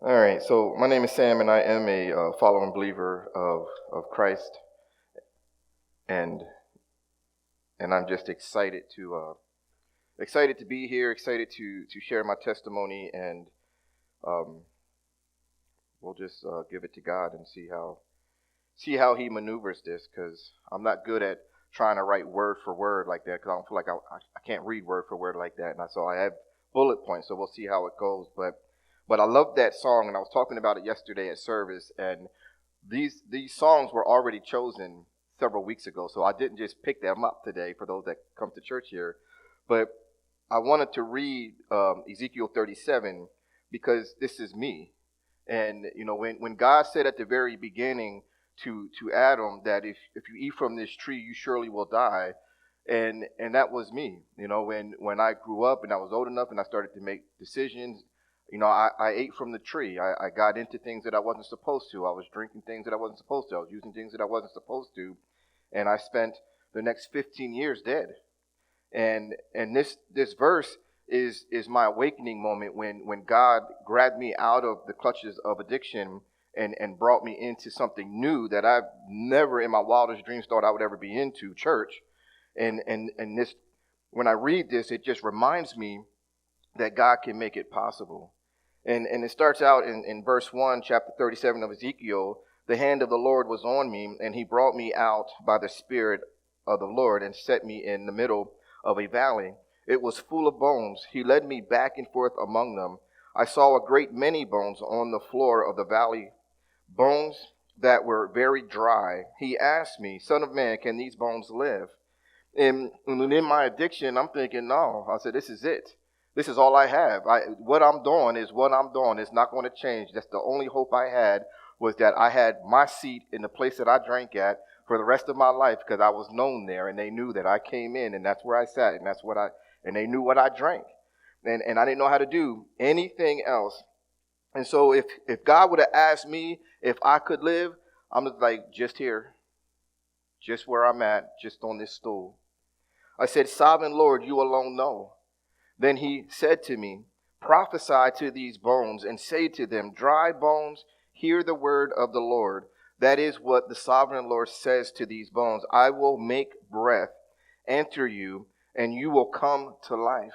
All right, so my name is Sam, and I am a following believer of Christ, and I'm just excited to be here, excited to share my testimony, and um, we'll just give it to God and see how He maneuvers this, because I'm not good at trying to write word for word like that, because I don't feel like I can't read word for word like that, and so I have bullet points, so we'll see how it goes, but I love that song, and I was talking about it yesterday at service, and these songs were already chosen several weeks ago, so I didn't just pick them up today for those that come to church here. But I wanted to read Ezekiel 37 because this is me. And when God said at the very beginning to Adam that if you eat from this tree, you surely will die, and that was me. When I grew up and I was old enough and I started to make decisions, I ate from the tree. I got into things that I wasn't supposed to. I was drinking things that I wasn't supposed to. I was using things that I wasn't supposed to. And I spent the next 15 years dead. And this verse is my awakening moment when God grabbed me out of the clutches of addiction and brought me into something new that I've never in my wildest dreams thought I would ever be into, church. And this, when I read this, it just reminds me that God can make it possible. And it starts out in verse 1, chapter 37 of Ezekiel. The hand of the Lord was on me, and he brought me out by the Spirit of the Lord and set me in the middle of a valley. It was full of bones. He led me back and forth among them. I saw a great many bones on the floor of the valley, bones that were very dry. He asked me, Son of man, can these bones live? And in my addiction, I'm thinking, no. I said, this is it. This is all I have. What I'm doing is what I'm doing. It's not going to change. That's the only hope I had, was that I had my seat in the place that I drank at for the rest of my life, because I was known there, and they knew that I came in, and that's where I sat, and they knew what I drank. And I didn't know how to do anything else. And so if God would have asked me if I could live, I'm just like, just here, just where I'm at, just on this stool. I said, Sovereign Lord, you alone know. Then he said to me, prophesy to these bones and say to them, dry bones, hear the word of the Lord. That is what the sovereign Lord says to these bones. I will make breath enter you, and you will come to life.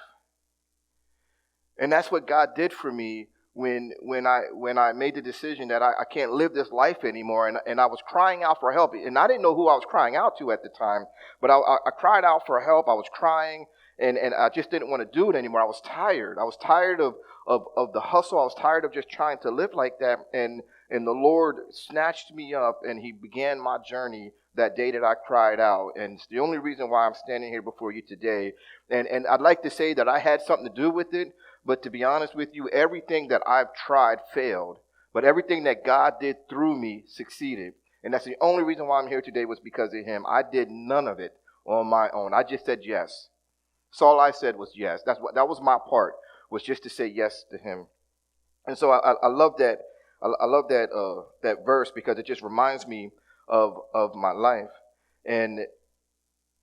And that's what God did for me when I made the decision that I can't live this life anymore, and I was crying out for help. And I didn't know who I was crying out to at the time, but I cried out for help. I was crying, and I just didn't want to do it anymore. I was tired. I was tired of the hustle. I was tired of just trying to live like that. And the Lord snatched me up, and he began my journey that day that I cried out. And it's the only reason why I'm standing here before you today. And I'd like to say that I had something to do with it, but to be honest with you, everything that I've tried failed. But everything that God did through me succeeded. And that's the only reason why I'm here today, was because of him. I did none of it on my own. I just said yes. So all I said was yes. That was my part, was just to say yes to him. And so I love that. I love that verse, because it just reminds me of my life. And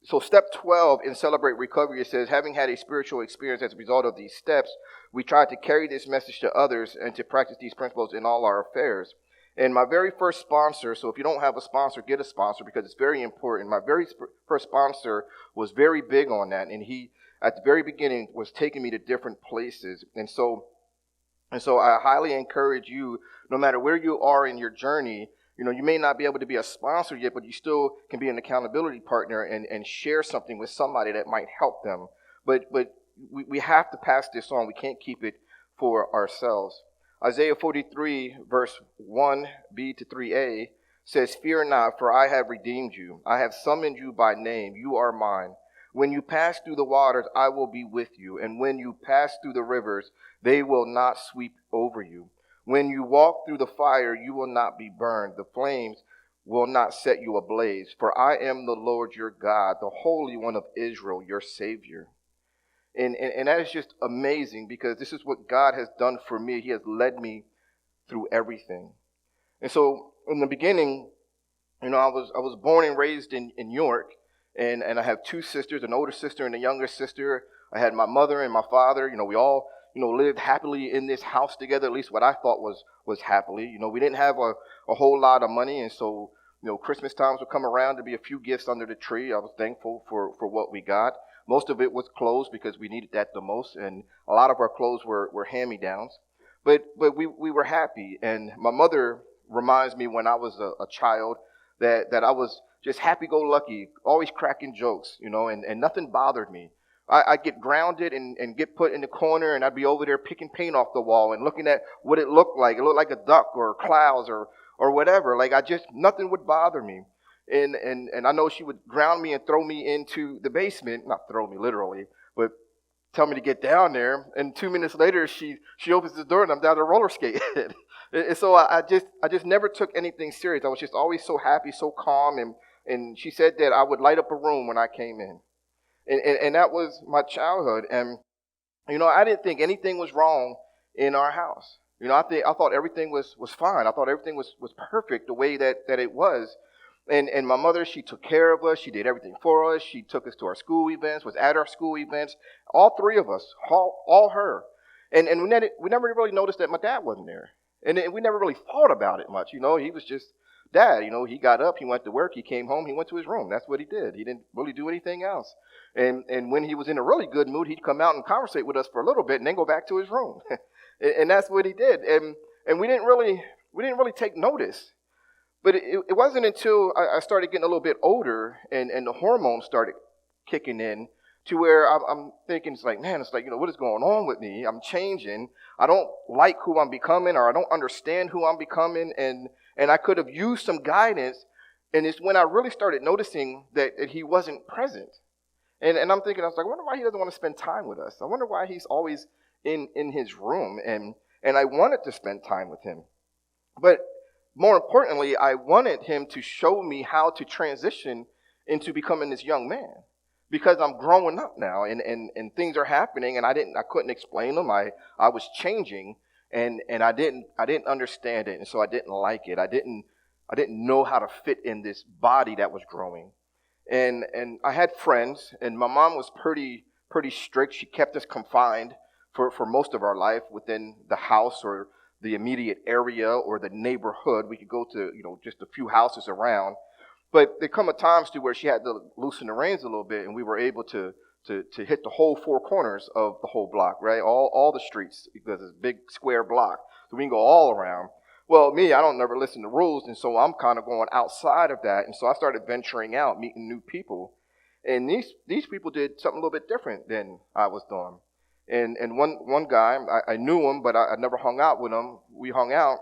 so step 12 in Celebrate Recovery, it says, having had a spiritual experience as a result of these steps, we try to carry this message to others and to practice these principles in all our affairs. And my very first sponsor, so if you don't have a sponsor, get a sponsor, because it's very important. My very first sponsor was very big on that, and he, at the very beginning, was taking me to different places. And so I highly encourage you, no matter where you are in your journey, you may not be able to be a sponsor yet, but you still can be an accountability partner and share something with somebody that might help them. But we have to pass this on. We can't keep it for ourselves. Isaiah 43, verse 1b to 3a says, fear not, for I have redeemed you. I have summoned you by name. You are mine. When you pass through the waters, I will be with you. And when you pass through the rivers, they will not sweep over you. When you walk through the fire, you will not be burned. The flames will not set you ablaze. For I am the Lord your God, the Holy One of Israel, your Savior. And that is just amazing, because this is what God has done for me. He has led me through everything. And so in the beginning, I was born and raised in York, and I have two sisters, an older sister and a younger sister. I had my mother and my father. We all lived happily in this house together, at least what I thought was happily. We didn't have a whole lot of money, and so, Christmas times would come around to be a few gifts under the tree. I was thankful for what we got. Most of it was clothes because we needed that the most, and a lot of our clothes were hand-me-downs. But we were happy, and my mother reminds me when I was a child that I was just happy-go-lucky, always cracking jokes, and nothing bothered me. I'd get grounded and get put in the corner, and I'd be over there picking paint off the wall and looking at what it looked like. It looked like a duck or clouds or whatever. Like nothing would bother me. And I know she would ground me and throw me into the basement, not throw me literally, but tell me to get down there. And 2 minutes later, she opens the door and I'm down the roller skate. And so I just never took anything serious. I was just always so happy, so calm. And she said that I would light up a room when I came in. And that was my childhood. And, I didn't think anything was wrong in our house. I thought everything was fine. I thought everything was perfect the way that it was. And my mother, she took care of us. She did everything for us. She took us to our school events, was at our school events. All three of us, all her. And we never really noticed that my dad wasn't there. And we never really thought about it much. He was just dad. He got up, he went to work, he came home, he went to his room. That's what he did. He didn't really do anything else. And when he was in a really good mood, he'd come out and conversate with us for a little bit and then go back to his room. And that's what he did. And we didn't really take notice. But it wasn't until I started getting a little bit older and the hormones started kicking in to where I'm thinking, it's like, what is going on with me? I'm changing. I don't like who I'm becoming, or I don't understand who I'm becoming. And I could have used some guidance. And it's when I really started noticing that he wasn't present. And I'm thinking, I wonder why he doesn't want to spend time with us. I wonder why he's always in his room. And I wanted to spend time with him. But more importantly, I wanted him to show me how to transition into becoming this young man. Because I'm growing up now and things are happening and I couldn't explain them. I was changing and I didn't understand it, and so I didn't like it. I didn't know how to fit in this body that was growing. And I had friends, and my mom was pretty strict. She kept us confined for most of our life within the house or the immediate area or the neighborhood. We could go to, just a few houses around. But there come a times to where she had to loosen the reins a little bit, and we were able to hit the whole four corners of the whole block, right? All the streets, because it's a big square block. So we can go all around. Well, me, I don't never listen to rules, and so I'm kind of going outside of that. And so I started venturing out, meeting new people. And these people did something a little bit different than I was doing. And one guy, I knew him, but I never hung out with him. We hung out,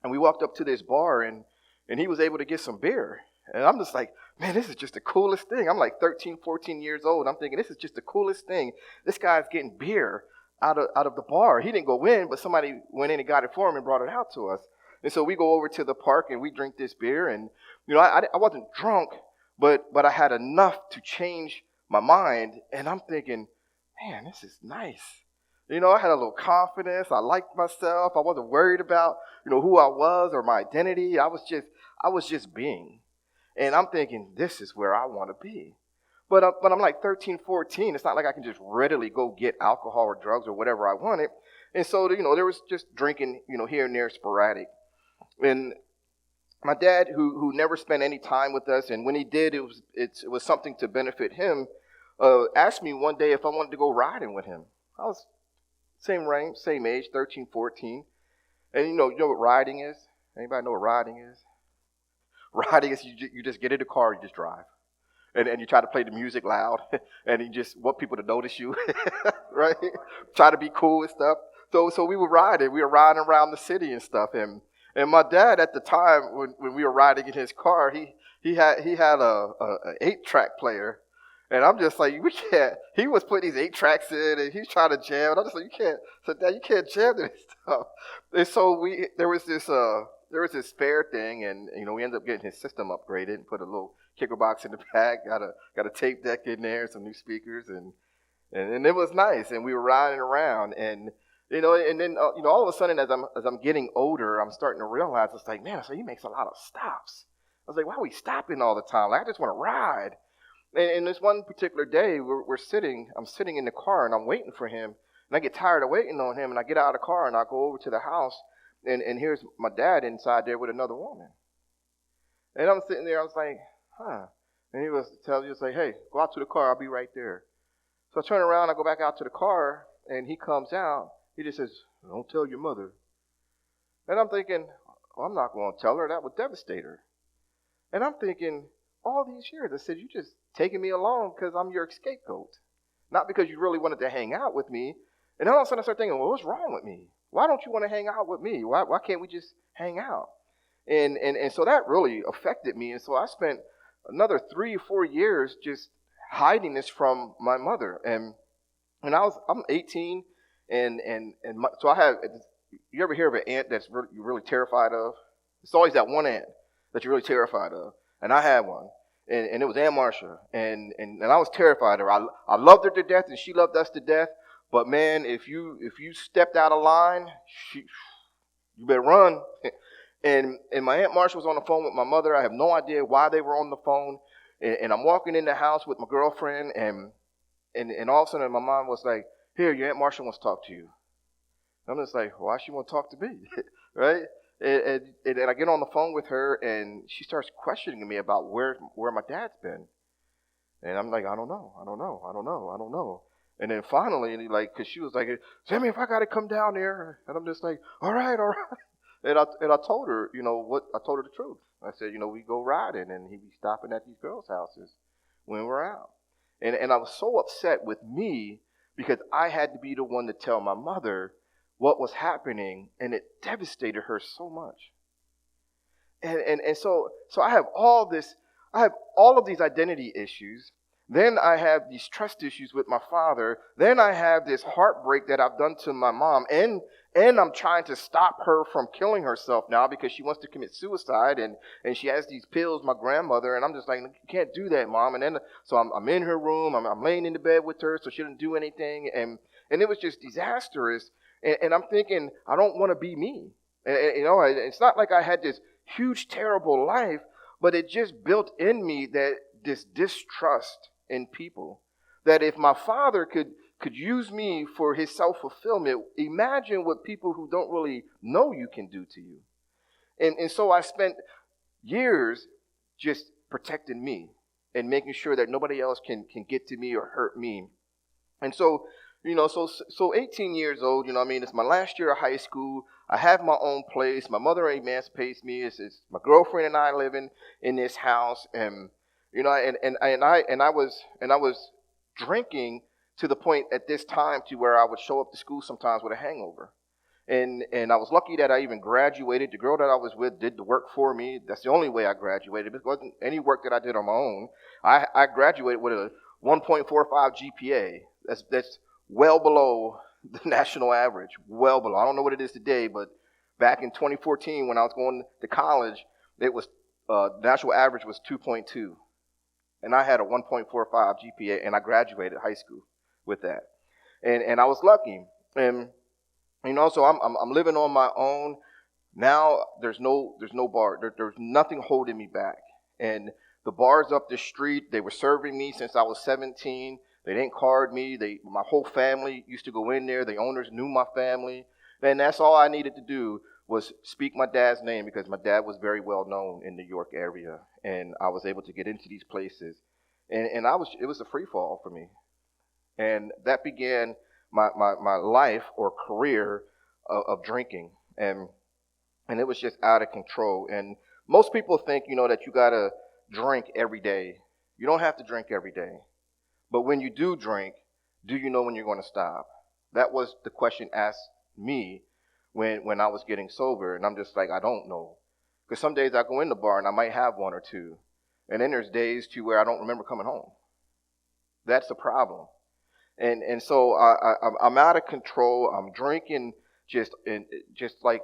and we walked up to this bar, and he was able to get some beer. And I'm just like, man, this is just the coolest thing. I'm like 13, 14 years old. I'm thinking, this is just the coolest thing. This guy's getting beer out of the bar. He didn't go in, but somebody went in and got it for him and brought it out to us. And so we go over to the park and we drink this beer. And, I wasn't drunk, but I had enough to change my mind. And I'm thinking, man, this is nice. I had a little confidence. I liked myself. I wasn't worried about, who I was or my identity. I was just being. And I'm thinking, this is where I want to be. But I'm like 13, 14. It's not like I can just readily go get alcohol or drugs or whatever I wanted. And so, there was just drinking, here and there, sporadic. And my dad, who never spent any time with us, and when he did, it was something to benefit him, asked me one day if I wanted to go riding with him. I was same range, same age, 13, 14. And you know what riding is? Anybody know what riding is? Riding is you just get in the car and you just drive. And you try to play the music loud, and you just want people to notice you, right? Try to be cool and stuff. So we were riding around the city and stuff. And my dad at the time, when we were riding in his car, he had a 8-track player. And I'm just like, we can't. He was putting these 8 tracks in, and he's trying to jam. And I'm just like, you can't. So Dad, you can't jam this stuff. And so there was this spare thing, and we ended up getting his system upgraded and put a little kicker box in the back. Got a tape deck in there, some new speakers, and it was nice. And we were riding around, and and then all of a sudden, as I'm getting older, I'm starting to realize it's like, man, so he makes a lot of stops. I was like, why are we stopping all the time? Like, I just want to ride. And this one particular day, I'm sitting in the car and I'm waiting for him. And I get tired of waiting on him, and I get out of the car, and I go over to the house, and here's my dad inside there with another woman. And I'm sitting there, I was like, huh. And he was like, hey, go out to the car, I'll be right there. So I turn around, I go back out to the car, and he comes out. He just says, don't tell your mother. And I'm thinking, oh, I'm not going to tell her. That would devastate her. And I'm thinking, all these years, I said, you just taking me along because I'm your scapegoat. Not because you really wanted to hang out with me. And then all of a sudden I start thinking, well, what's wrong with me? Why don't you want to hang out with me? Why can't we just hang out? And so that really affected me. And so I spent another 3 or 4 years just hiding this from my mother. And I'm 18, so I have. You ever hear of an aunt that's you're really terrified of? It's always that one aunt that you're really terrified of. And I had one, and it was Aunt Marcia, and I was terrified of her. I loved her to death, and she loved us to death. But man, if you stepped out of line, you better run. And my Aunt Marcia was on the phone with my mother. I have no idea why they were on the phone. And I'm walking in the house with my girlfriend, and all of a sudden my mom was like, "Here, your Aunt Marcia wants to talk to you." I'm just like, why she want to talk to me, right? And I get on the phone with her, and she starts questioning me about where my dad's been. And I'm like, I don't know. And then finally, like, because she was like, Sammy, if I got to come down there. And I'm just like, all right. And I told her, I told her the truth. I said, we go riding, and he'd be stopping at these girls' houses when we're out. And I was so upset with me because I had to be the one to tell my mother what was happening, and it devastated her so much. And so I have all of these identity issues. Then I have these trust issues with my father. Then I have this heartbreak that I've done to my mom, and I'm trying to stop her from killing herself now because she wants to commit suicide, and she has these pills, my grandmother, and I'm just like, you can't do that, Mom. And then so I'm in her room, I'm laying in the bed with her so she doesn't do anything, and it was just disastrous. And I'm thinking, I don't want to be me. And, it's not like I had this huge, terrible life, but it just built in me that this distrust in people. That if my father could use me for his self-fulfillment, imagine what people who don't really know you can do to you. And so I spent years just protecting me and making sure that nobody else can get to me or hurt me. And so, so 18 years old, it's my last year of high school. I have my own place. My mother emancipates me. It's my girlfriend and I living in this house, and I was drinking to the point at this time to where I would show up to school sometimes with a hangover. And I was lucky that I even graduated. The girl that I was with did the work for me. That's the only way I graduated. It wasn't any work that I did on my own. I graduated with a 1.45 GPA. That's well below the national average, well below. I don't know what it is today, but back in 2014 when I was going to college, it was the national average was 2.2. And I had a 1.45 GPA, and I graduated high school with that. And I was lucky. And so I'm living on my own. Now there's no bar. There's nothing holding me back. And the bars up the street, they were serving me since I was 17. They didn't card me. My whole family used to go in there. The owners knew my family. And that's all I needed to do was speak my dad's name because my dad was very well known in the New York area. And I was able to get into these places. And it was a free fall for me. And that began my life or career of drinking. And it was just out of control. And most people think, that you got to drink every day. You don't have to drink every day. But when you do drink, do you know when you're going to stop? That was the question asked me when I was getting sober. And I'm just like, I don't know. Because some days I go in the bar and I might have one or two. And then there's days too where I don't remember coming home. That's the problem. And so I'm out of control. I'm drinking just like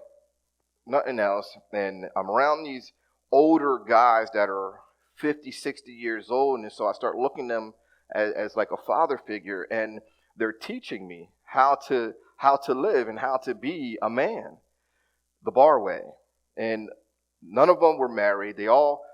nothing else. And I'm around these older guys that are 50, 60 years old. And so I start looking them as like a father figure, and they're teaching me how to live and how to be a man, the bar way. And none of them were married. They all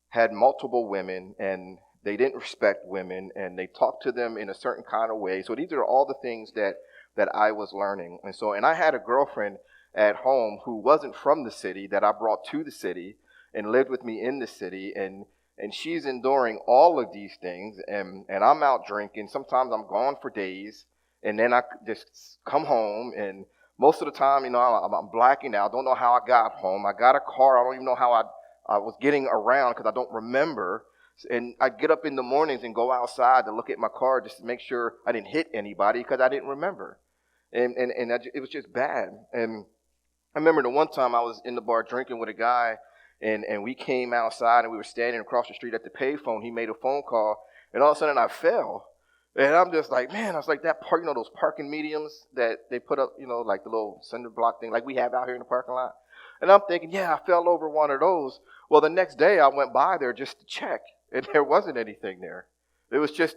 had multiple women, and they didn't respect women, and they talked to them in a certain kind of way. So these are all the things that that I was learning. And I had a girlfriend at home who wasn't from the city that I brought to the city and lived with me in the city. And she's enduring all of these things. And I'm out drinking. Sometimes I'm gone for days. And then I just come home. And most of the time, I'm blacking out. Don't know how I got home. I got a car. I don't even know how I was getting around because I don't remember. And I'd get up in the mornings and go outside to look at my car just to make sure I didn't hit anybody because I didn't remember. It was just bad. And I remember the one time I was in the bar drinking with a guy, and we came outside and we were standing across the street at the payphone. He made a phone call, and all of a sudden I fell. And I'm just like, man, I was like that park, those parking mediums that they put up, like the little cinder block thing like we have out here in the parking lot. And I'm thinking, yeah, I fell over one of those. Well, the next day I went by there just to check, and there wasn't anything there. It was just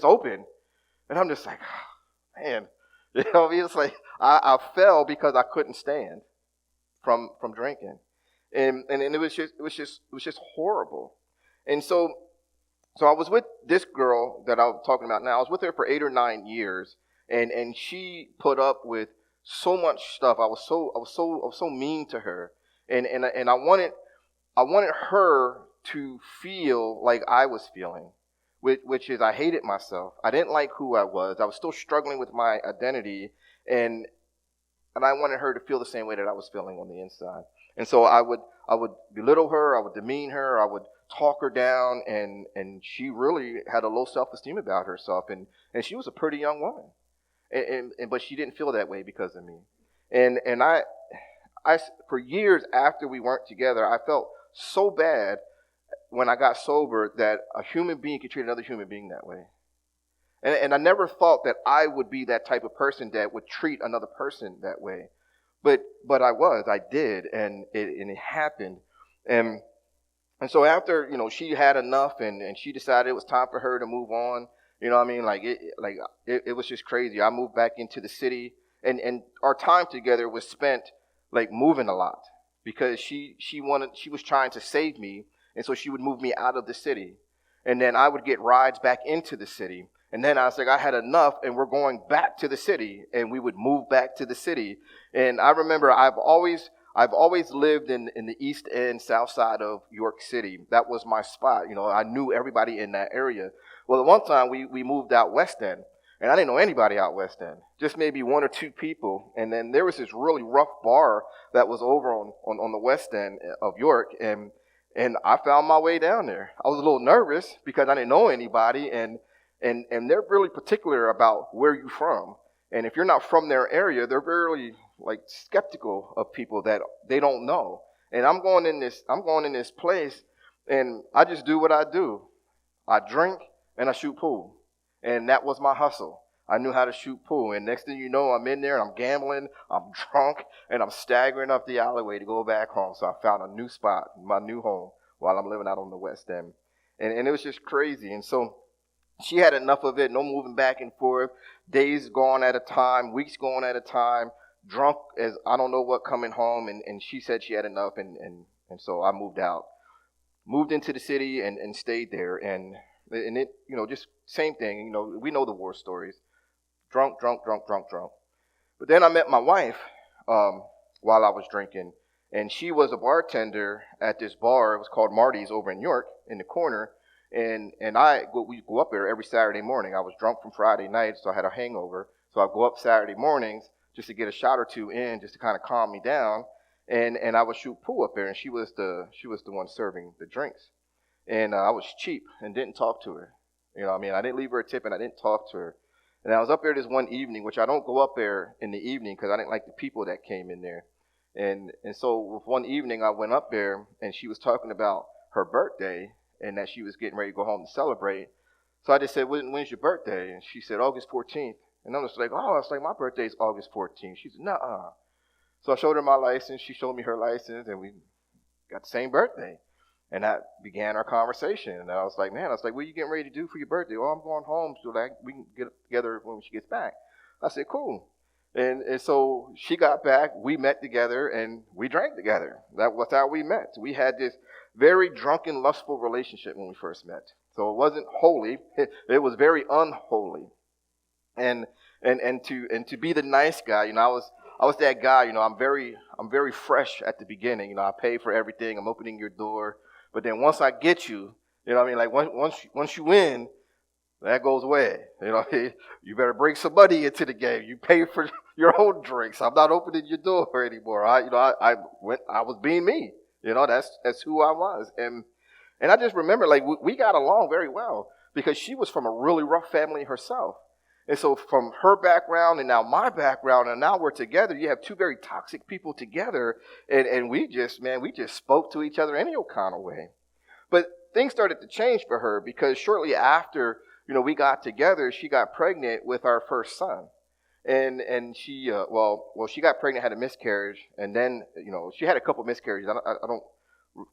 open. And I'm just like, oh, man, it's like I fell because I couldn't stand from drinking. And it was just horrible. And so I was with this girl that I'm talking about now. I was with her for 8 or 9 years, and she put up with so much stuff. I was so mean to her, and I wanted her to feel like I was feeling, which is I hated myself. I didn't like who I was. I was still struggling with my identity, and I wanted her to feel the same way that I was feeling on the inside. And so I would belittle her, I would demean her, I would talk her down, and she really had a low self-esteem about herself, and she was a pretty young woman, but she didn't feel that way because of me. And I for years after we weren't together, I felt so bad when I got sober that a human being could treat another human being that way. And I never thought that I would be that type of person that would treat another person that way. But I did, and it happened. And so after, she had enough and she decided it was time for her to move on, it was just crazy. I moved back into the city, and our time together was spent like moving a lot because she was trying to save me, and so she would move me out of the city. And then I would get rides back into the city. And then I was like, I had enough, and we're going back to the city, and we would move back to the city. And I remember I've always lived in the East End, South Side of York City. That was my spot. I knew everybody in that area. Well, at one time we moved out West End, and I didn't know anybody out West End, just maybe 1 or 2 people. And then there was this really rough bar that was over on the West End of York, and I found my way down there. I was a little nervous because I didn't know anybody, and they're really particular about where you're from. And if you're not from their area, they're really like skeptical of people that they don't know. And I'm going in this place, and I just do what I do. I drink and I shoot pool. And that was my hustle. I knew how to shoot pool. And next thing you know, I'm in there and I'm gambling, I'm drunk, and I'm staggering up the alleyway to go back home. So I found a new spot, my new home, while I'm living out on the West End. And it was just crazy. And so she had enough of it, no moving back and forth, days gone at a time, weeks going at a time, drunk as I don't know what coming home, and she said she had enough, and so I moved into the city and stayed there, and it, just same thing, we know the war stories, drunk. But then I met my wife while I was drinking, and she was a bartender at this bar. It was called Marty's over in York, in the corner. And we go up there every Saturday morning. I was drunk from Friday night, so I had a hangover. So I go up Saturday mornings just to get a shot or two in, just to kind of calm me down. And I would shoot pool up there, and she was the one serving the drinks. And I was cheap and didn't talk to her. I didn't leave her a tip, and I didn't talk to her. And I was up there this one evening, which I don't go up there in the evening because I didn't like the people that came in there. And so one evening I went up there, and she was talking about her birthday, and that she was getting ready to go home to celebrate. So I just said, when's your birthday? And she said, August 14th. And I was like, oh, it's like my birthday's August 14th. She said, nuh-uh. So I showed her my license. She showed me her license, and we got the same birthday. And that began our conversation. And I was like, what are you getting ready to do for your birthday? Oh, I'm going home so that we can get together when she gets back. I said, cool. And so she got back, we met together, and we drank together. That was how we met. We had this very drunken, lustful relationship when we first met. So it wasn't holy, it was very unholy. And and to be the nice guy. I was that guy. I'm very fresh at the beginning. I pay for everything. I'm opening your door, but then once I get you, what I mean, like once you win, that goes away. You better bring somebody into the game. You pay for your own drinks. I'm not opening your door anymore. I was being me. That's who I was, and I just remember, like, we got along very well because she was from a really rough family herself. And so from her background and now my background, and now we're together, you have two very toxic people together. And we just spoke to each other any old kind of way. But things started to change for her because shortly after, we got together, she got pregnant with our first son. And she, she got pregnant, had a miscarriage. And then, she had a couple miscarriages. I don't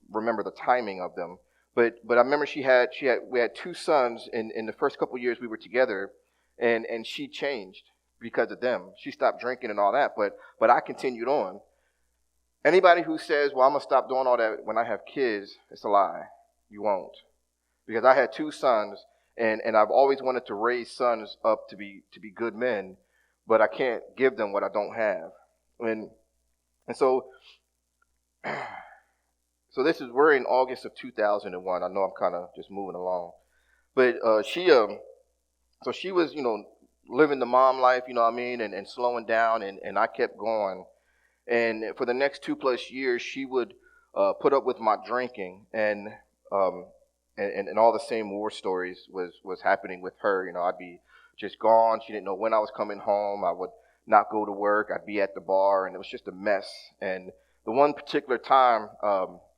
remember the timing of them. But I remember we had two sons in the first couple years we were together, and she changed because of them. She stopped drinking and all that, but I continued on. Anybody who says, "Well, I'm gonna stop doing all that when I have kids," it's a lie. You won't, because I had two sons, and I've always wanted to raise sons up to be good men, but I can't give them what I don't have, and so. So we're in August of 2001. I know I'm kind of just moving along, but so she was, living the mom life, you know what I mean, and slowing down, and I kept going, and for the next 2+ years, she would put up with my drinking, and all the same war stories was happening with her. I'd be just gone. She didn't know when I was coming home. I would not go to work. I'd be at the bar, and it was just a mess. And the one particular time,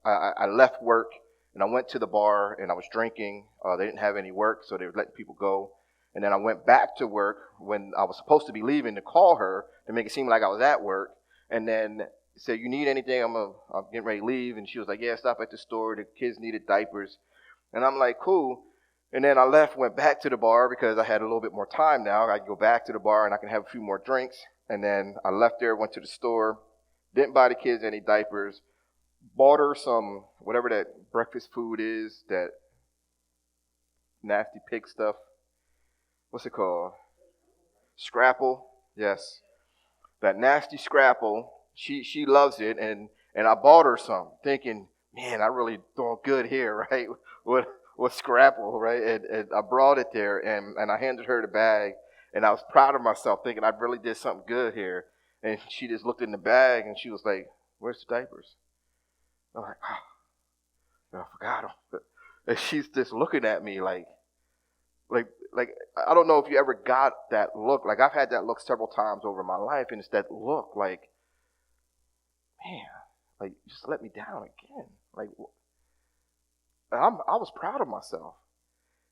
I left work and I went to the bar and I was drinking. They didn't have any work, so they were letting people go. And then I went back to work when I was supposed to be leaving to call her to make it seem like I was at work. And then said, "You need anything? I'm getting ready to leave." And she was like, "Yeah, stop at the store. The kids needed diapers." And I'm like, "Cool." And then I left, went back to the bar because I had a little bit more time now. I could go back to the bar and I can have a few more drinks. And then I left there, went to the store, didn't buy the kids any diapers. Bought her some, whatever that breakfast food is, that nasty pig stuff. What's it called? Scrapple. Yes. That nasty Scrapple. She loves it, and I bought her some, thinking, man, I really doing good here, right? With Scrapple, right? And I brought it there, and I handed her the bag, and I was proud of myself, thinking I really did something good here. And she just looked in the bag, and she was like, "Where's the diapers?" I'm like, I forgot them. And she's just looking at me like I don't know if you ever got that look. Like, I've had that look several times over my life, and it's that look like, man, like, just let me down again. Like, I was proud of myself,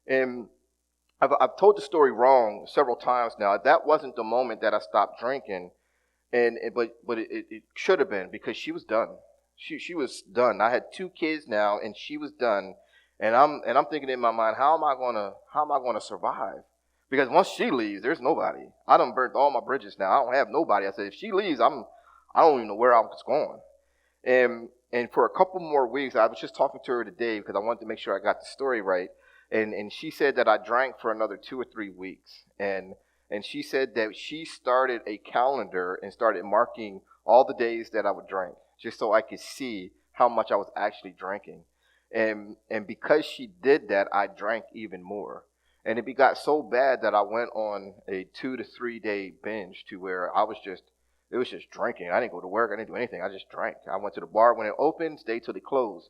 and I've told the story wrong several times now. That wasn't the moment that I stopped drinking, but it should have been, because she was done. She was done. I had 2 kids now, and she was done. And I'm thinking in my mind, how am I gonna survive? Because once she leaves, there's nobody. I done burnt all my bridges now. I don't have nobody. I said, if she leaves, I don't even know where I was going. And for a couple more weeks, I was just talking to her today because I wanted to make sure I got the story right. And she said that I drank for another 2 or 3 weeks. And she said that she started a calendar and started marking all the days that I would drink, just so I could see how much I was actually drinking. And because she did that, I drank even more. And it got so bad that I went on a 2 to 3 day binge, to where it was just drinking. I didn't go to work. I didn't do anything. I just drank. I went to the bar when it opened, stayed till they closed.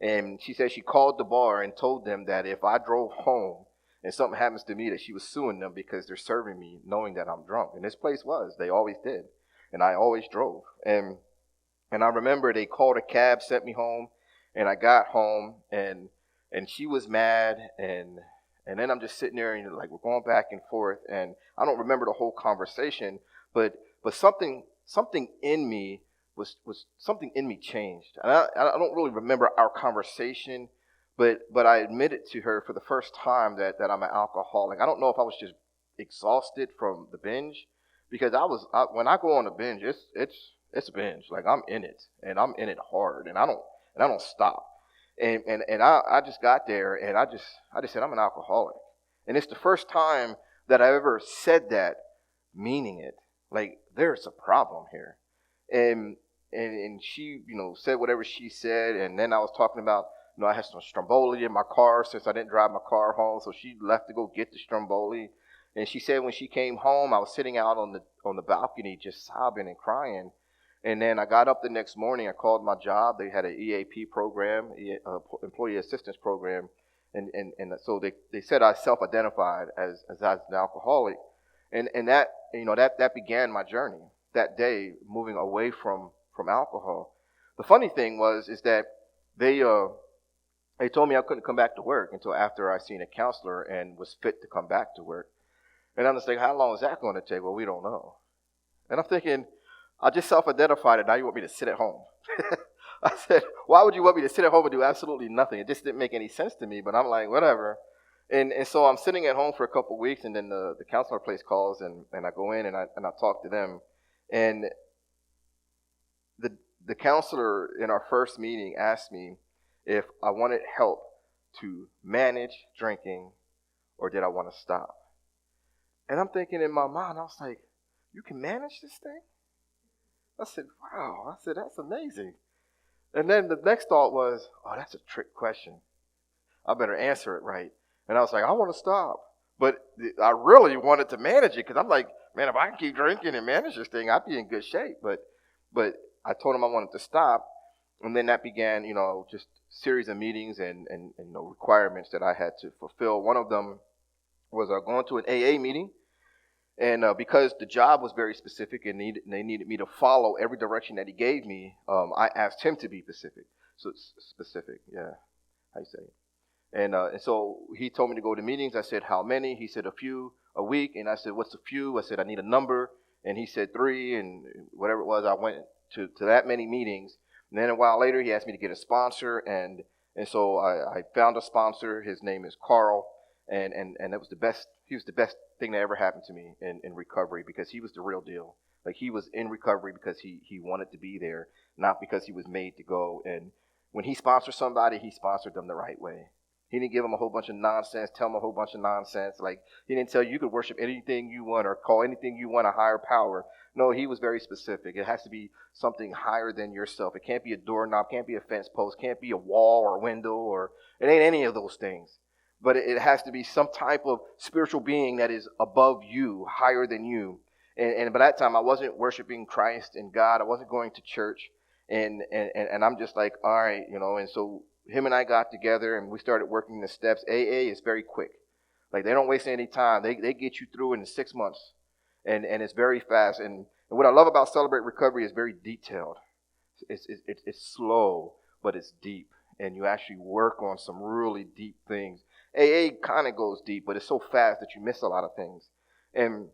And she said she called the bar and told them that if I drove home and something happens to me, that she was suing them because they're serving me knowing that I'm drunk. And this place they always did. And I always drove. And I remember they called a cab, sent me home, and I got home, and she was mad, and then I'm just sitting there, and like, we're going back and forth, and I don't remember the whole conversation, but something in me was something in me changed. And I don't really remember our conversation, but I admitted to her for the first time that I'm an alcoholic. I don't know if I was just exhausted from the binge, because when I go on a binge, it's a binge. Like, I'm in it, and I'm in it hard, and I don't stop. And I just got there, and I just said, I'm an alcoholic. And it's the first time that I ever said that meaning it. Like, there's a problem here. And and she, said whatever she said, and then I was talking about, I had some Stromboli in my car since I didn't drive my car home, so she left to go get the Stromboli. And she said when she came home, I was sitting out on the balcony just sobbing and crying. And then I got up the next morning. I called my job. They had an EAP program, Employee Assistance Program, and so they said I self-identified as an alcoholic, and that began my journey that day, moving away from alcohol. The funny thing is that they told me I couldn't come back to work until after I seen a counselor and was fit to come back to work. And I'm just like, how long is that going to take? Well, we don't know. And I'm thinking, I just self-identified it. Now you want me to sit at home? I said, why would you want me to sit at home and do absolutely nothing? It just didn't make any sense to me. But I'm like, whatever. And so I'm sitting at home for a couple of weeks, and then the counselor place calls, and I go in and I talk to them. And the counselor in our first meeting asked me if I wanted help to manage drinking or did I want to stop. And I'm thinking in my mind, I was like, you can manage this thing? I said, wow. I said, that's amazing. And then the next thought was, oh, that's a trick question. I better answer it right. And I was like, I want to stop. But I really wanted to manage it because I'm like, man, if I can keep drinking and manage this thing, I'd be in good shape. But I told him I wanted to stop. And then that began, just series of meetings and requirements that I had to fulfill. One of them was going to an AA meeting. And because the job was very specific and they needed me to follow every direction that he gave me, I asked him to be specific. So specific, yeah, how you say it. And so he told me to go to meetings. I said, how many? He said, a few a week. And I said, what's a few? I said, I need a number. And he said 3, and whatever it was, I went to that many meetings. And then a while later, he asked me to get a sponsor. And so I found a sponsor. His name is Carl. And it was the best. He was the best thing that ever happened to me in recovery, because he was the real deal. Like, he was in recovery because he wanted to be there, not because he was made to go. And when he sponsored somebody, he sponsored them the right way. He didn't give them a whole bunch of nonsense, tell them a whole bunch of nonsense. Like, he didn't tell you could worship anything you want or call anything you want a higher power. No, he was very specific. It has to be something higher than yourself. It can't be a doorknob, can't be a fence post, can't be a wall or a window, or it ain't any of those things. But it has to be some type of spiritual being that is above you, higher than you. And by that time, I wasn't worshiping Christ and God. I wasn't going to church. And I'm just like, all right, and so him and I got together and we started working the steps. AA is very quick. Like, they don't waste any time. They get you through in 6 months. And it's very fast. And what I love about Celebrate Recovery is very detailed. It's slow, but it's deep. And you actually work on some really deep things. AA kind of goes deep, but it's so fast that you miss a lot of things. And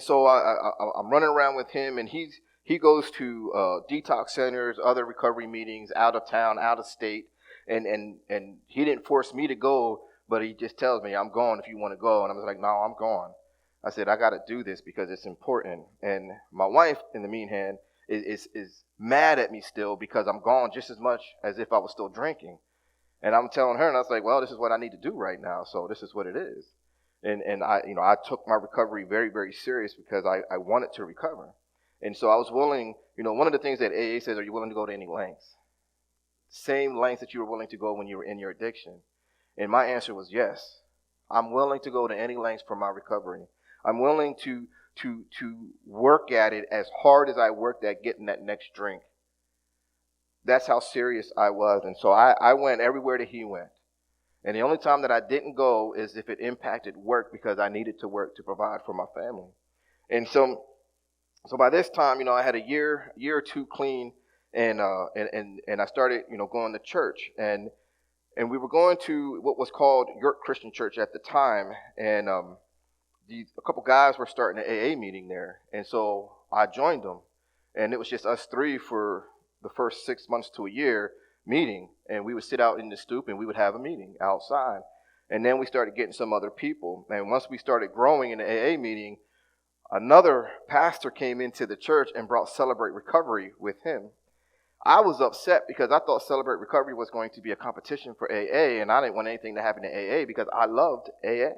so I'm running around with him, and he goes to detox centers, other recovery meetings, out of town, out of state, and he didn't force me to go, but he just tells me, I'm going if you want to go. And I was like, no, I'm going. I said, I got to do this because it's important. And my wife, in the meantime, is mad at me still because I'm gone just as much as if I was still drinking. And I'm telling her, and I was like, well, this is what I need to do right now, so this is what it is. And I took my recovery very, very serious because I wanted to recover. And so I was willing, one of the things that AA says, are you willing to go to any lengths? Same lengths that you were willing to go when you were in your addiction. And my answer was yes. I'm willing to go to any lengths for my recovery. I'm willing to work at it as hard as I worked at getting that next drink. That's how serious I was. And so I went everywhere that he went. And the only time that I didn't go is if it impacted work, because I needed to work to provide for my family. And so by this time, I had a year or two clean, and I started, going to church. And we were going to what was called York Christian Church at the time. And a couple guys were starting an AA meeting there. And so I joined them. And it was just us 3 for the first 6 months to a year meeting, and we would sit out in the stoop and we would have a meeting outside. And then we started getting some other people. And once we started growing in the AA meeting, another pastor came into the church and brought Celebrate Recovery with him. I was upset because I thought Celebrate Recovery was going to be a competition for AA, and I didn't want anything to happen to AA because I loved AA.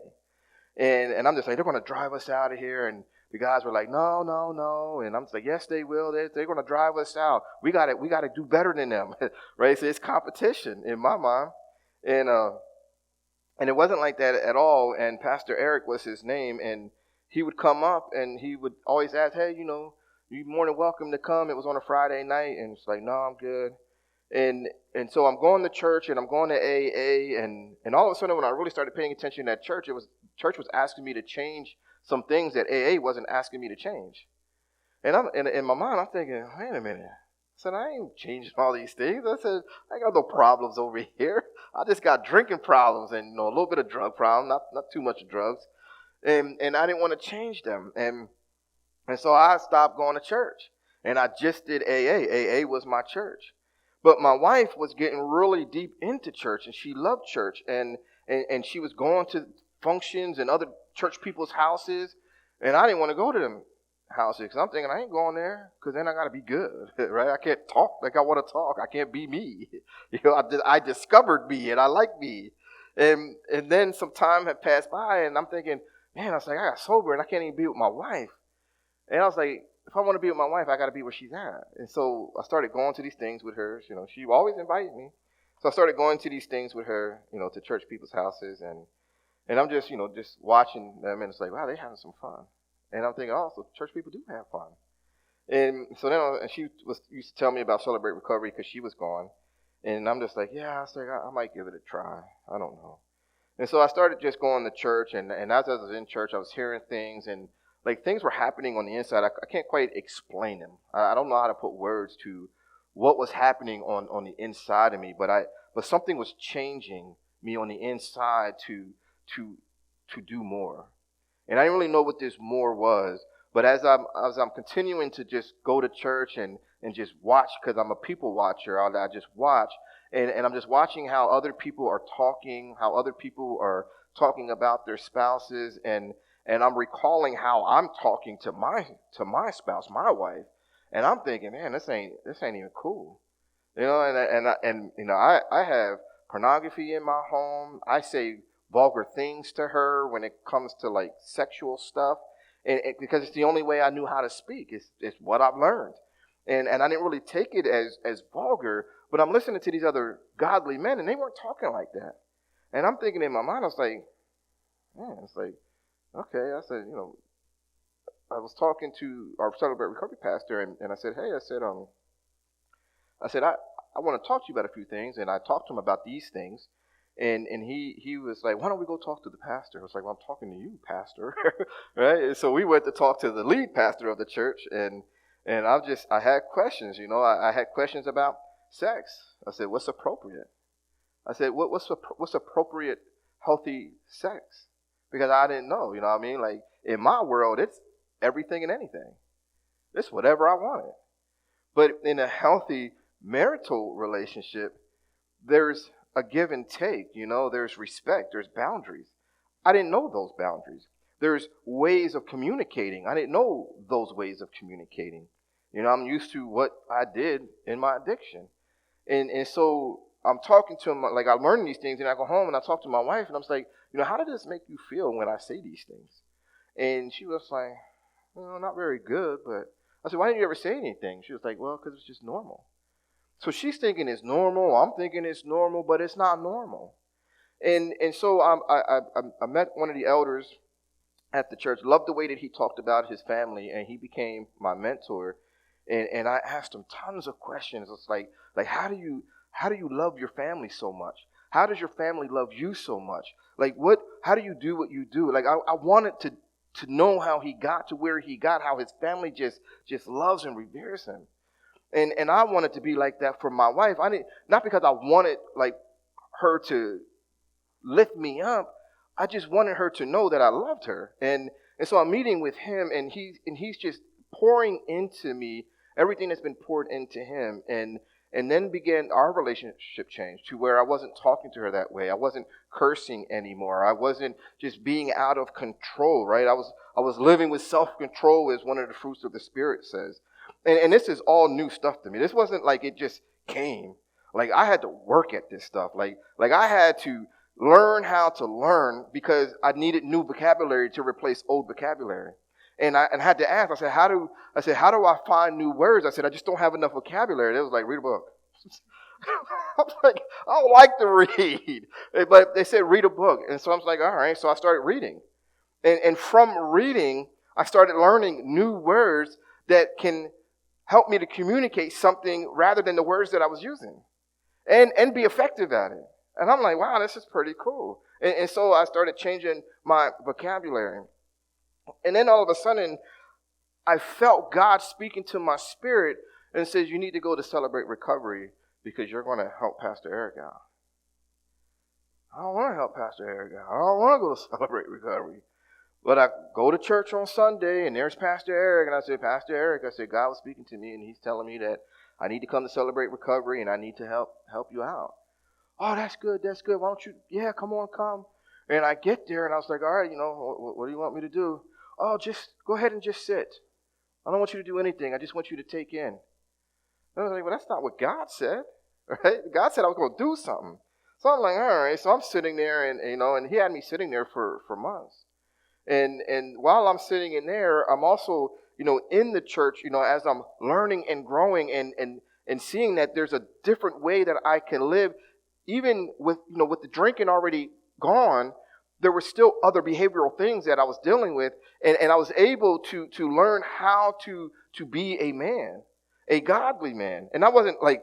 And I'm just like, they're going to drive us out of here. And The guys were like, no, no, no. And I'm just like, yes, they will. They're going to drive us out. We got to do better than them. Right? So it's competition in my mind. And it wasn't like that at all. And Pastor Eric was his name. And he would come up and he would always ask, hey, you're more than welcome to come. It was on a Friday night. And it's like, no, I'm good. And so I'm going to church and I'm going to AA. And all of a sudden, when I really started paying attention at church, church was asking me to change some things that AA wasn't asking me to change. And in my mind, I'm thinking, wait a minute. I said, I ain't changing all these things. I said, I got no problems over here. I just got drinking problems and a little bit of drug problem, not too much drugs. And I didn't want to change them. And so I stopped going to church. And I just did AA. AA was my church. But my wife was getting really deep into church, and she loved church. And she was going to functions and other church people's houses. And I didn't want to go to them houses because I'm thinking I ain't going there because then I got to be good, right? I can't talk like I want to talk. I can't be me. I discovered me and I like me. And then some time had passed by and I'm thinking, man, I was like, I got sober and I can't even be with my wife. And I was like, if I want to be with my wife, I got to be where she's at. And so I started going to these things with her. She always invited me. So I started going to these things with her, to church people's houses. And I'm just, just watching them and it's like, wow, they're having some fun. And I'm thinking, oh, so church people do have fun. And so then she used to tell me about Celebrate Recovery because she was gone. And I'm just like, yeah, I might give it a try. I don't know. And so I started just going to church. And as I was in church, I was hearing things. And like things were happening on the inside. I can't quite explain them. I don't know how to put words to what was happening on the inside of me. But something was changing me on the inside to do more. And I didn't really know what this more was. But as I'm continuing to just go to church and just watch, because I'm a people watcher, I just watch. And I'm just watching how other people are talking about their spouses. And I'm recalling how I'm talking to my spouse, my wife. And I'm thinking, man, this ain't even cool. I have pornography in my home. I say vulgar things to her when it comes to like sexual stuff, and because it's the only way I knew how to speak. It's what I've learned, and I didn't really take it as vulgar. But I'm listening to these other godly men, and they weren't talking like that. And I'm thinking in my mind, I was like, man, it's like, okay. I said, I was talking to our Celebrate Recovery pastor, and I said, hey, I said I want to talk to you about a few things, and I talked to him about these things. And he was like, why don't we go talk to the pastor? I was like, well, I'm talking to you, pastor. Right? And so we went to talk to the lead pastor of the church. And I had questions, I had questions about sex. I said, what's appropriate? I said, what's appropriate, healthy sex? Because I didn't know, you know what I mean? Like in my world, it's everything and anything. It's whatever I wanted. But in a healthy marital relationship, there's a give and take, there's respect, there's boundaries. I didn't know those boundaries. There's ways of communicating. I didn't know those ways of communicating. I'm used to what I did in my addiction. And so I'm talking to him, like I'm learning these things, and I go home and I talk to my wife, and I'm like, how does this make you feel when I say these things? And she was like, well, not very good, but I said, why didn't you ever say anything? She was like, well, because it's just normal. So she's thinking it's normal. I'm thinking it's normal, but it's not normal. And so I met one of the elders at the church. Loved the way that he talked about his family, and he became my mentor. And I asked him tons of questions. It's like how do you love your family so much? How does your family love you so much? Like how do you do what you do? Like I wanted to know how he got to where he got, how his family just loves and reveres him. And I wanted to be like that for my wife. Not because I wanted like her to lift me up. I just wanted her to know that I loved her. And so I'm meeting with him, and he's just pouring into me everything that's been poured into him. And then began our relationship change to where I wasn't talking to her that way. I wasn't cursing anymore. I wasn't just being out of control, right? I was living with self-control, as one of the fruits of the Spirit says. And this is all new stuff to me. This wasn't like it just came. Like I had to work at this stuff. Like I had to learn how to learn because I needed new vocabulary to replace old vocabulary. And I had to ask. I said, how do I find new words? I said, I just don't have enough vocabulary. They was like, read a book. I was like, I don't like to read. But they said, read a book. And so I was like, all right. So I started reading. And from reading, I started learning new words that can help me to communicate something rather than the words that I was using. And be effective at it. And I'm like, wow, this is pretty cool. And so I started changing my vocabulary. And then all of a sudden, I felt God speaking to my spirit and says, you need to go to Celebrate Recovery because you're going to help Pastor Eric out. I don't want to help Pastor Eric out. I don't want to go to Celebrate Recovery. But I go to church on Sunday, and there's Pastor Eric. And I said, Pastor Eric, I said, God was speaking to me, and he's telling me that I need to come to Celebrate Recovery, and I need to help you out. Oh, that's good. Why don't you, come on, come. And I get there, and I was like, all right, what do you want me to do? Oh, just go ahead and just sit. I don't want you to do anything. I just want you to take in. And I was like, well, that's not what God said. Right? God said I was going to do something. So I'm like, all right. So I'm sitting there, and he had me sitting there for months. And while I'm sitting in there, I'm also, in the church, as I'm learning and growing and seeing that there's a different way that I can live, even with the drinking already gone, there were still other behavioral things that I was dealing with, and I was able to learn how to be a man, a godly man. And I wasn't like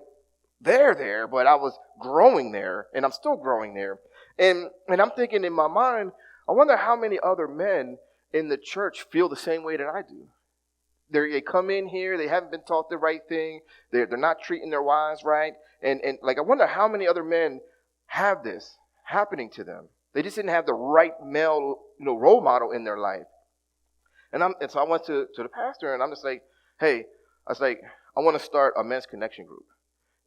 there, but I was growing there, and I'm still growing there. And I'm thinking in my mind, I wonder how many other men in the church feel the same way that I do. They come in here, they haven't been taught the right thing, they're not treating their wives right, and I wonder how many other men have this happening to them. They just didn't have the right male, role model in their life. And so I went to the pastor, and I'm just like, hey, I was like, I want to start a men's connection group.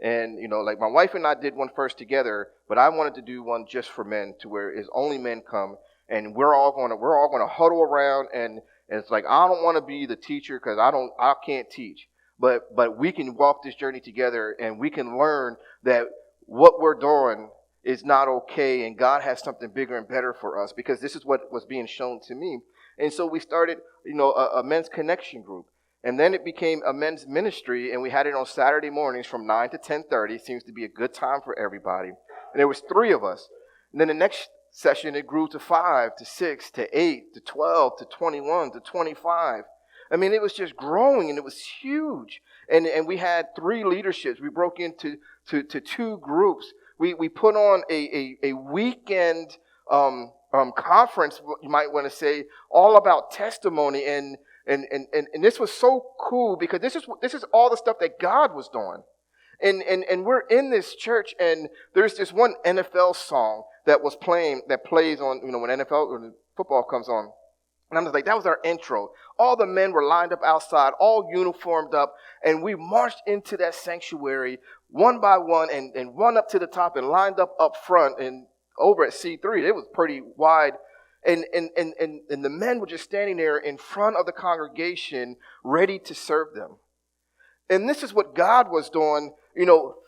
And, my wife and I did one first together, but I wanted to do one just for men to where it's only men come, and we're all going to huddle around, and it's like, I don't want to be the teacher because I can't teach. But we can walk this journey together, and we can learn that what we're doing is not okay, and God has something bigger and better for us, because this is what was being shown to me. And so we started, a men's connection group. And then it became a men's ministry, and we had it on Saturday mornings from 9 to 10:30. Seems to be a good time for everybody. And there was 3 of us. And then the next session, it grew to 5, to 6, to 8, to 12, to 21, to 25. I mean, it was just growing, and it was huge. And we had 3 leaderships. We broke into 2 groups. We put on a weekend conference, you might want to say, all about testimony, and this was so cool because this is all the stuff that God was doing, and we're in this church, and there's this one NFL song that plays on when NFL or football comes on. And I'm just like, that was our intro. All the men were lined up outside, all uniformed up, and we marched into that sanctuary one by one and run up to the top and lined up front and over at C3. It was pretty wide. And the men were just standing there in front of the congregation ready to serve them. And this is what God was doing,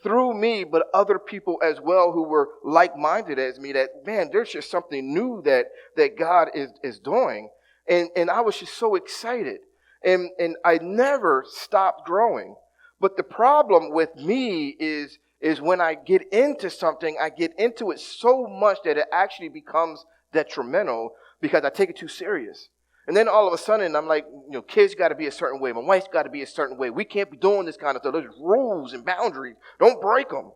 through me, but other people as well who were like-minded as me, that, man, there's just something new that God is doing. And I was just so excited. And I never stopped growing. But the problem with me is when I get into something, I get into it so much that it actually becomes detrimental because I take it too serious. And then all of a sudden, I'm like, kids got to be a certain way. My wife's got to be a certain way. We can't be doing this kind of stuff. There's rules and boundaries. Don't break them.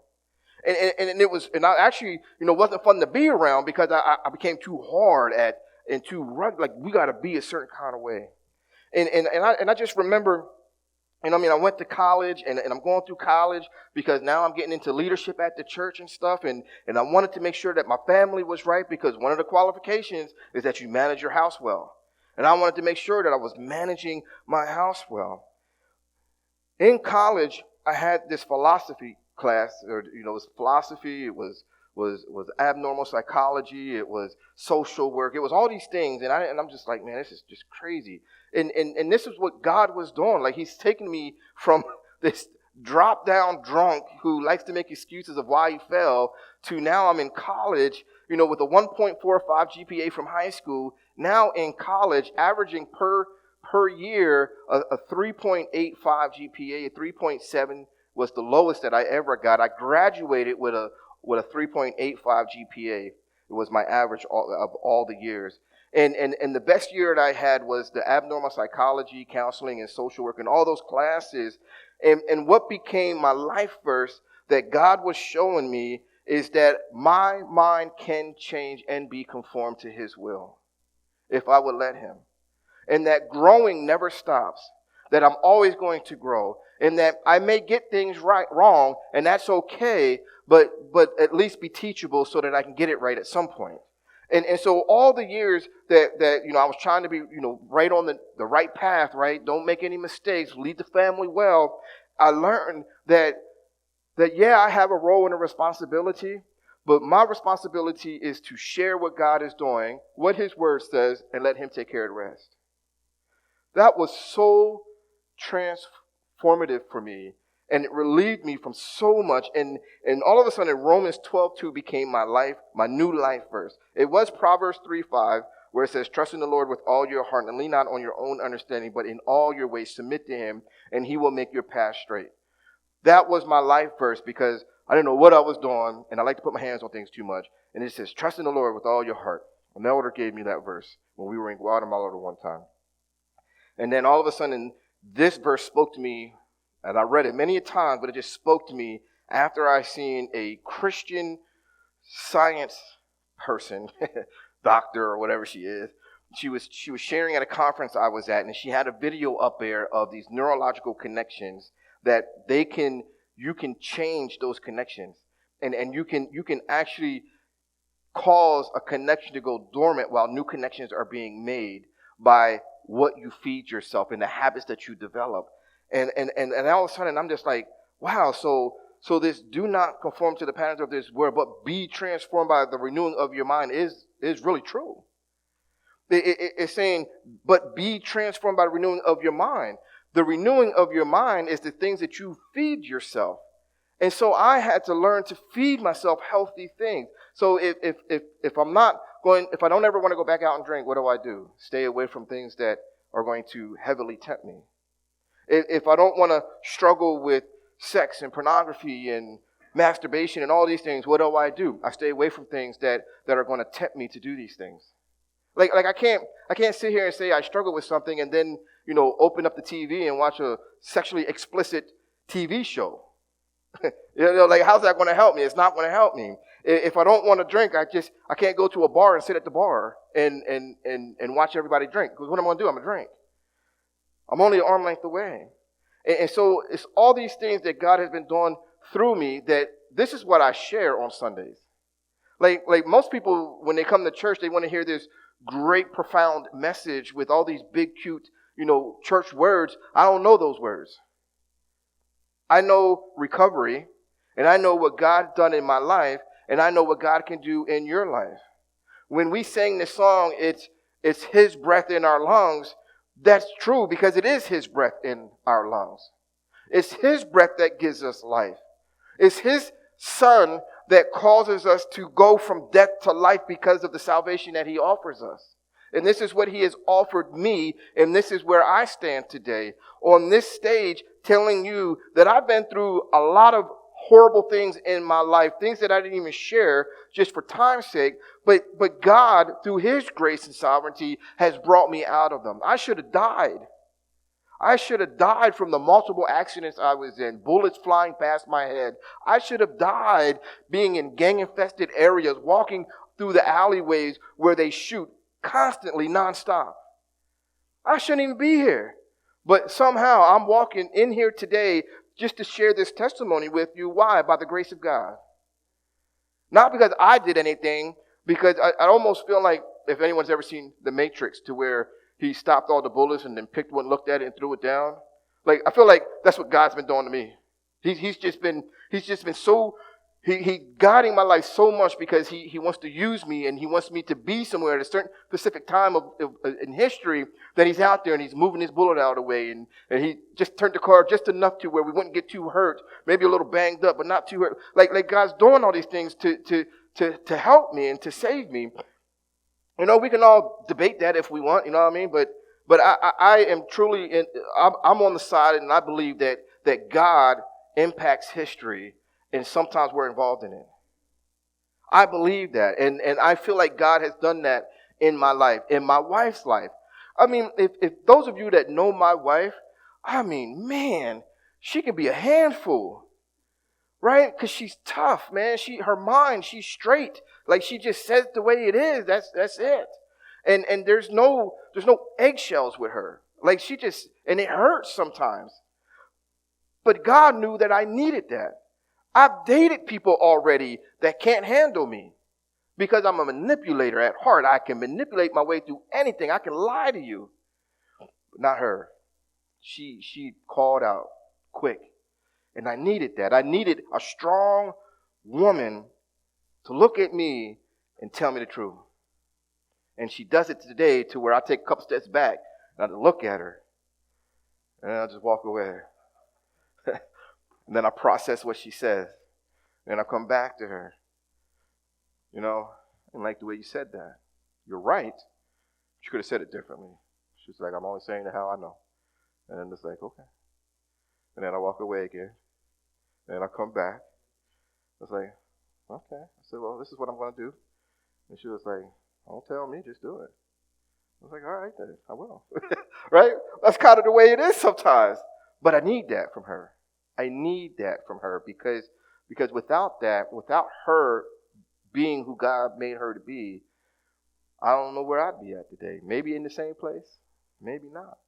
And I actually, wasn't fun to be around because I became too hard and too rugged. Like, we got to be a certain kind of way. And I just remember, I went to college, and I'm going through college because now I'm getting into leadership at the church and stuff, and I wanted to make sure that my family was right, because one of the qualifications is that you manage your house well. And I wanted to make sure that I was managing my house well. In college, I had this philosophy class, it was philosophy, it was abnormal psychology, it was social work, it was all these things, and I'm just like, man, this is just crazy. And this is what God was doing. Like, he's taking me from this drop-down drunk who likes to make excuses of why he fell to now I'm in college, with a 1.45 GPA from high school, now in college, averaging per per year a 3.85 GPA, a 3.7 was the lowest that I ever got. I graduated with a 3.85 GPA. It was my average of all the years. And the best year that I had was the abnormal psychology, counseling, and social work, and all those classes. And what became my life verse that God was showing me is that my mind can change and be conformed to his will if I would let him. And that growing never stops, that I'm always going to grow, and that I may get things wrong, and that's okay, but at least be teachable so that I can get it right at some point. And so all the years that I was trying to be, right on the right path, right? Don't make any mistakes, lead the family well. I learned that yeah, I have a role and a responsibility, but my responsibility is to share what God is doing, what his word says, and let him take care of the rest. That was so transformative for me, and it relieved me from so much. And all of a sudden, Romans 12:2 became my new life verse. It was Proverbs 3:5, where it says, "Trust in the Lord with all your heart and lean not on your own understanding, but in all your ways submit to him, and he will make your path straight." That was my life verse because I didn't know what I was doing, and I like to put my hands on things too much. And it says, "Trust in the Lord with all your heart." An elder gave me that verse when we were in Guatemala the one time. And then all of a sudden, this verse spoke to me, and I read it many a time, but it just spoke to me after I seen a Christian science person, doctor or whatever she is. She was sharing at a conference I was at, and she had a video up there of these neurological connections that you can change those connections, and you can actually cause a connection to go dormant while new connections are being made by what you feed yourself and the habits that you develop. And all of a sudden I'm just like, wow, so this do not conform to the patterns of this world, but be transformed by the renewing of your mind is really true. It's saying, but be transformed by the renewing of your mind. The renewing of your mind is the things that you feed yourself. And so I had to learn to feed myself healthy things. So if I don't ever want to go back out and drink, what do? Stay away from things that are going to heavily tempt me. If I don't want to struggle with sex and pornography and masturbation and all these things, what do? I stay away from things that are going to tempt me to do these things. Like I can't sit here and say I struggle with something and then, open up the TV and watch a sexually explicit TV show. Like how's that going to help me? It's not going to help me. If I don't want to drink, I can't go to a bar and sit at the bar and watch everybody drink. Because what am I going to do? I'm going to drink. I'm only an arm length away. And so it's all these things that God has been doing through me that this is what I share on Sundays. Like most people, when they come to church, they want to hear this great, profound message with all these big, cute, church words. I don't know those words. I know recovery, and I know what God's done in my life, and I know what God can do in your life. When we sing this song, it's his breath in our lungs. That's true because it is his breath in our lungs. It's his breath that gives us life. It's his son that causes us to go from death to life because of the salvation that he offers us. And this is what he has offered me, and this is where I stand today on this stage telling you that I've been through a lot of horrible things in my life, things that I didn't even share just for time's sake, but God, through his grace and sovereignty, has brought me out of them. I should have died. I should have died from the multiple accidents I was in, bullets flying past my head. I should have died being in gang-infested areas, walking through the alleyways where they shoot constantly, nonstop. I shouldn't even be here. But somehow I'm walking in here today just to share this testimony with you. Why? By the grace of God. Not because I did anything, because I almost feel like, if anyone's ever seen The Matrix, to where he stopped all the bullets and then picked one, looked at it, and threw it down. Like, I feel like that's what God's been doing to me. He's just been so, he guiding my life so much because he wants to use me, and he wants me to be somewhere at a certain specific time in history that he's out there and he's moving his bullet out of the way, and he just turned the car just enough to where we wouldn't get too hurt, maybe a little banged up, but not too hurt. Like God's doing all these things to help me and to save me. We can all debate that if we want, you know what I mean? But But I am truly, I'm on the side, and I believe that God impacts history, and sometimes we're involved in it. I believe that, and I feel like God has done that in my life, in my wife's life. I mean, if those of you that know my wife, I mean, man, she can be a handful, right? Because she's tough, man. Her mind, she's straight. Like, she just says it the way it is. That's it. And there's no eggshells with her. Like, and it hurts sometimes. But God knew that I needed that. I've dated people already that can't handle me because I'm a manipulator at heart. I can manipulate my way through anything. I can lie to you. But not her. She called out quick. And I needed that. I needed a strong woman to look at me and tell me the truth. And she does it today to where I take a couple steps back and I look at her and I just walk away. And then I process what she says. And I come back to her. You know, and like the way you said that. You're right. She could have said it differently. She's like, I'm only saying it how I know. And then it's like, okay. And then I walk away again. And I come back. I was like, okay. I said, well, this is what I'm going to do. And she was like, don't tell me, just do it. I was like, all right then, I will. Right? That's kind of the way it is sometimes. But I need that from her. I need that from her because without that, without her being who God made her to be, I don't know where I'd be at today. Maybe in the same place, maybe not.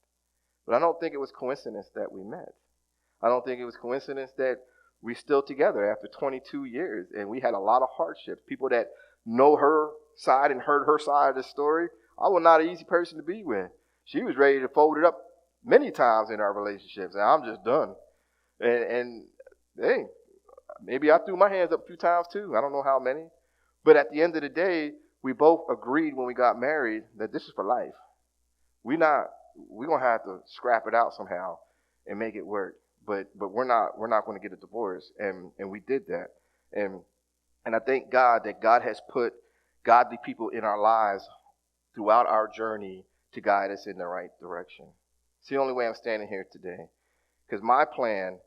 But I don't think it was coincidence that we met. I don't think it was coincidence that we're still together after 22 years, and we had a lot of hardships. People that know her side and heard her side of the story, I was not an easy person to be with. She was ready to fold it up many times in our relationships, and I'm just done. And hey, maybe I threw my hands up a few times too. I don't know how many. But at the end of the day, we both agreed when we got married that this is for life. We're gonna have to scrap it out somehow and make it work. But we're not going to get a divorce, and we did that, and I thank God that God has put godly people in our lives throughout our journey to guide us in the right direction. It's the only way I'm standing here today, because my plan,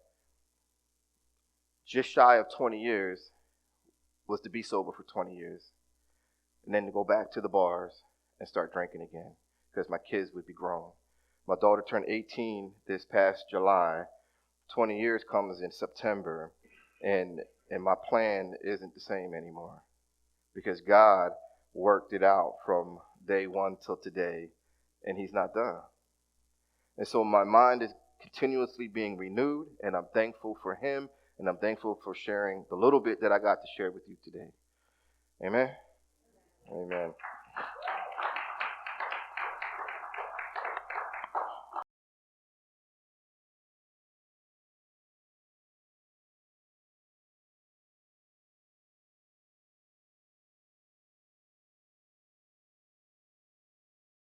just shy of 20 years, was to be sober for 20 years, and then to go back to the bars and start drinking again, because my kids would be grown. My daughter turned 18 this past July. 20 years comes in September, and my plan isn't the same anymore because God worked it out from day one till today, and he's not done. And so my mind is continuously being renewed, and I'm thankful for him, and I'm thankful for sharing the little bit that I got to share with you today. Amen? Amen.